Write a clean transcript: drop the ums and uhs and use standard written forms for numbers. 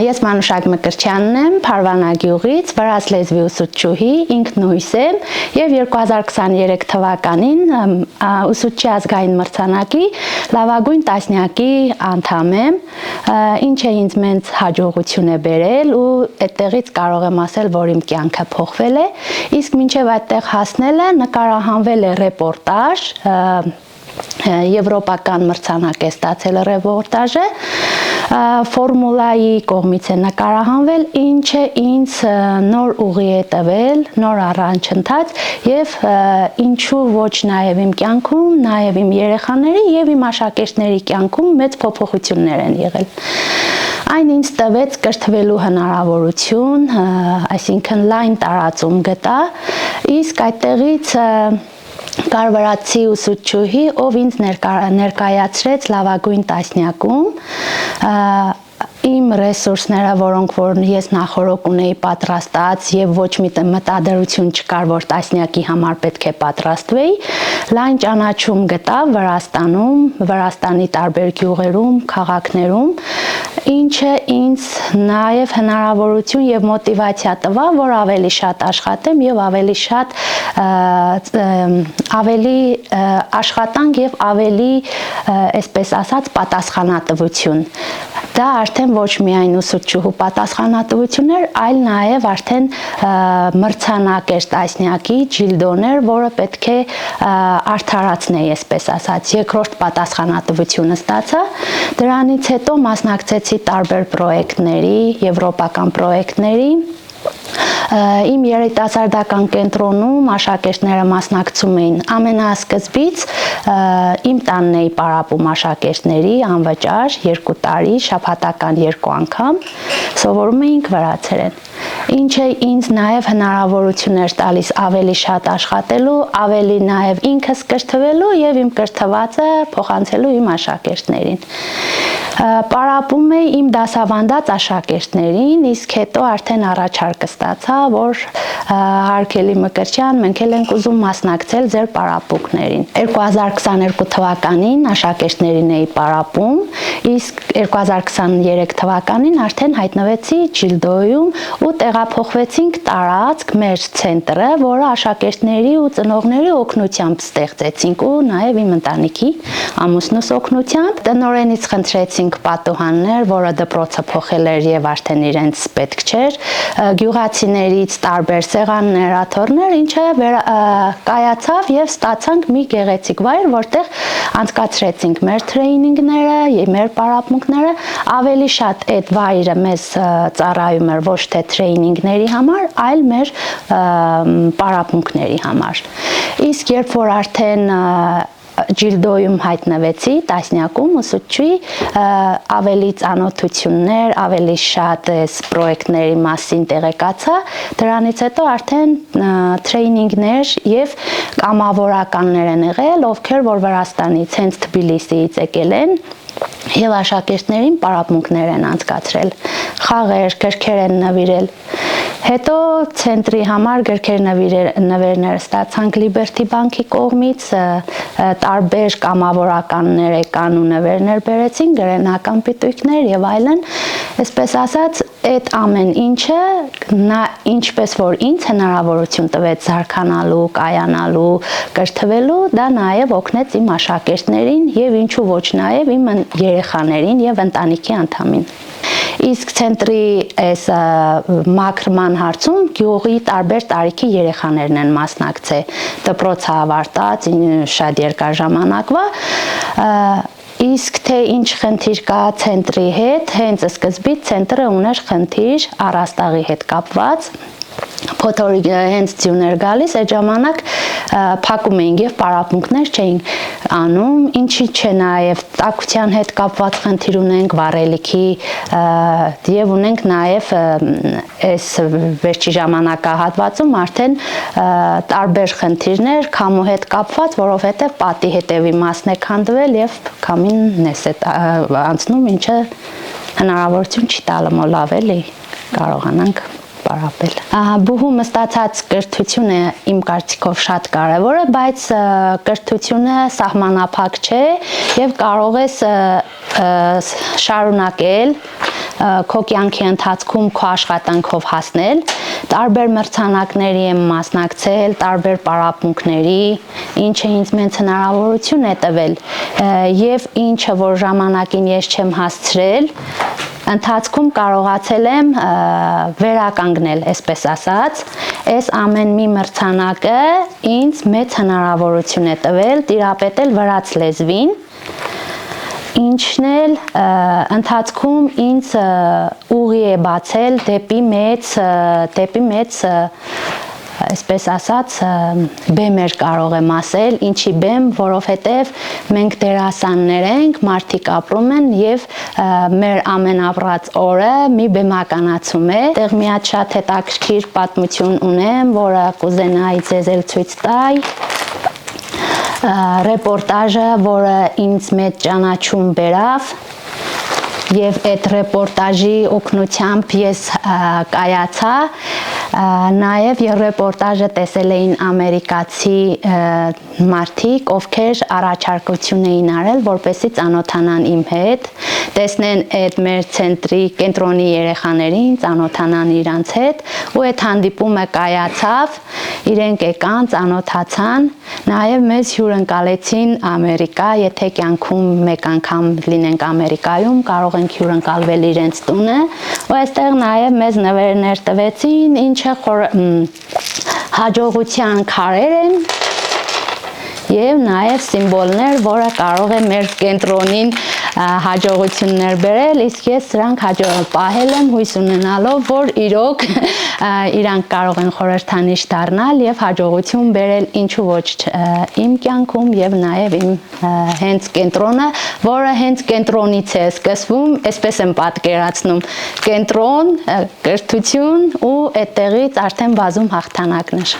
Ես Մանուշակ Մկրտչյանն եմ, Փարվանագյուղից, վրաց լեզվի ուսուցչուհի, ինքնույս եմ եւ 2023 թվականին ուսուցչի ազգային մրցանակի լավագույն տասնյակի անդամ եմ, ինչը ինձ մեծ հաջողություն է բերել ու այդտեղից կարող եմ ասել, որ իմ կյանքը փոխվել է, իսկ մինչեւ այդտեղ հասնելը նկարահանվել է ռեպորտաժ, եվրոպական մրցանակ է ստացել ռեպորտաժը, ֆորմուլայի կողմից է նկարահանվել, ինչը ինձ նոր ուղի է տվել, նոր առաջընթաց եւ ինչու ոչ նաեւ իմ կյանքում, նաեւ իմ երեխաների եւ իմ աշակերտների կյանքում մեծ փոփոխություններ են եղել։ Այն ինձ տվեց կրթվելու հնարավորություն, այսինքն լայն տարածում գտա, իսկ այդտեղից կար վրացի ուսուցչուհի, ով ինձ ներկայացրեց լավագույն տասնյակում, իմ ռեսուրսները, որոնք որ ես նախորոք ունեի պատրաստած եւ ոչ մի մտադրություն չկար, որ տասնյակի համար պետք է պատրաստվեի, լայն ճանաչում գտավ Վրաստանում, Վրաստանի տարբեր գյուղերում, քաղաքներում, ինչը ինձ նաեւ հնարավորություն եւ մոտիվացիա տվավ, որ ավելի շատ աշխատեմ եւ ավելի աշխատանք եւ ավելի, այսպես ասած, պատասխանատվություն։ Դա արդեն ոչ միայն ուսուցչուհու պատասխանատվություն էր, այլ նաև արդեն մրցանակ էր տասնյակի, ջիլդոներ, որը պետք է արդարացնեի, այսպես ասած, երկրորդ պատասխանատվությունը ստացա։ Դրանից հետո մասնակցեցի տարբեր պրոյեկտների, եվրոպական պրոյեկտների։ Իմ երիտասարդական կենտրոնում աշակերտները մասնակցում էին ամենասկզբից, իմ տանն էի պարապում աշակերտների անվճար 2 տարի, շաբաթական 2 անգամ, սովորում էինք վրացերեն, ինչը ինձ նաև հնարավորություն էր տալիս ավելի շատ աշխատելու, ավելի նաև ինքս կրթվելու եւ իմ կրթվածը փոխանցելու իմ աշակերտներին։ Պարապում էի իմ դասավանդած աշակերտներին, իսկ հետո արդեն առաջարկը ստացա, որ հարգելի Մկրտչյան, մենք էլ ենք ուզում մասնակցել ձեր պարապմունքներին։ 2022 թվականին աշակերտներին էի պարապում, իսկ 2023 թվականին արդեն հայտնվեցի Ջիլդոյում ու տեղափոխվեցինք տարածք մեր ցենտրը, որը աշակերտների ու ծնողների օգնությամբ ստեղծեցինք ու նաև իմ ընտանիքի ամուսնուս օգնությամբ։ Տնօրենից խնդրեցինք պատուհաններ, որը դպրոցը փոխել էր եւ արդեն իրենց պետք չէր, գյուղացիներից տարբեր սեղաններ, աթոռներ, ինչը կայացավ եւ ստացանք մի գեղեցիկ վայր, որտեղ անցկացրեցինք մեր տրեյնինգները եւ մեր պարապմունքները, ավելի շատ այդ վայրը մեզ ծառայում էր ոչ թե տրեյնինգների համար, այլ մեր պարապմունքների համար։ Իսկ երբ որ արդեն Ջիլդոյում հայտնվեցի, տասնյակում ուսուցչուի, ավելի ծանոթություններ, ավելի շատ այս պրոյեկտների մասին տեղեկացա, դրանից հետո արդեն տրեյնինգներ եւ կամավորականներ են եղել, ովքեր որ Վրաստանից, հենց Թբիլիսիից եկել են եւ աշակերտներին պարապմունքներ են անցկացրել, խաղեր, գրքեր են նվիրել։ Հետո ցենտրի համար գրքեր նվերներ ստացանք Լիբերթի բանկի կողմից, տարբեր կամավորականներ եկան ու նվերներ բերեցին, գրենական պիտույքներ եւ այլն, այսպես ասած, այդ ամեն ինչը ինչպես որ ինձ հնարավորություն տվեց զարգանալու, կայանալու, կրթվելու, դա նաեւ օգնեց իմ աշակերտներին եւ ինչու ոչ նաեւ իմ երեխաներին եւ ընտանիքի անդամին։ Իսկ ցենտրի այս մաքրման հարցում գյուղի տարբեր տարիքի երեխաներն են մասնակցել, դպրոցը ավարտած շատ երկար ժամանակվա, իսկ թե ինչ խնդիր կա ցենտրի հետ, հենց սկզբից ցենտրը ուներ խնդիր առաստաղի հետ կապված, փոթորիկ հենց ձյուն էր գալիս, այդ ժամանակ փակում էինք եւ պարապմունքներ չէինք անում, ինչի՞ չէ նաեւ տաքության հետ կապված խնդիր ունենք, վառելիքի եւ ունենք նաեւ այս վերջի ժամանակահատվածում արդեն տարբեր խնդիրներ քամու հետ կապված, որովհետեւ պատի հետևի մասն է քանդվել եւ քամին էս է անցնում, ինչը հնարավորություն չի տալու մոլ ավելի կարողանանք պարապել։ Բուհում ստացած կրթությունը իմ կարծիքով շատ կարևոր է, բայց կրթությունը սահմանափակ չէ եւ կարող ես շարունակել քո կյանքի ընթացքում քո աշխատանքով հասնել, տարբեր մրցանակների եմ մասնակցել, տարբեր պարապմունքների, ինչը ինձ մեծ հնարավորություն է տվել եւ ինչը որ ժամանակին ես չեմ հասցրել, ընթացքում կարողացել եմ վերականգնել, այսպես ասած, այս ամեն մի մրցանակը ինձ մեծ հնարավորություն է տվել տիրապետել վրաց լեզվին, ինչն էլ ընթացքում ինձ ուղի է բացել դեպի մեծ այսպես ասած բեմեր կարող եմ ասել, ինչի բեմ, որովհետև մենք դերասաններ ենք, մարդիկ ապրում են եւ մեր ամենապրած օրը մի բեմականացում է։ Այդտեղ մի հատ շատ հետաքրքիր պատմություն ունեմ, որը կուզենայի ձեզ էլ ցույց տալ։ Ռեպորտաժը, որը ինձ մեծ ճանաչում բերավ եւ այդ ռեպորտաժի օգնությամբ ես կայացա, նաեւ ռեպորտաժը տեսել էին ամերիկացի մարդիկ, ովքեր առաջարկություն էին արել, որպեսզի ծանոթանան իմ հետ, տեսնեն այդ մեր ցենտրի կենտրոնի երեխաներին, ծանոթանան իրանց հետ, ու այդ հանդիպումը կայացավ, իրենք եկան, ծանոթացան, նաեւ մեզ հյուրընկալեցին Ամերիկա, եթե կյանքում մեկ անգամ լինենք Ամերիկայում, կարող ենք հյուրընկալվել իրենց տունը, ու այստեղ նաեւ մեզ նվերներ տվեցին, ինչը հաջողության քարեր են եւ նաեւ սիմվոլներ, որը կարող է մեր կենտրոնին հաջողություններ բերել, իսկ ես սրանք պահել եմ հույս ունենալով, որ իրոք իրանք կարող են խորհրդանիշ դառնալ եւ հաջողություն բերել, ինչու ոչ իմ կյանքում եւ նաեւ իմ հենց կենտրոնը, որը հենց կենտրոնից է սկսվում, այսպես եմ պատկերացնում, կենտրոն, կրթություն ու այդտեղից արդեն բազում հաղթանակներ։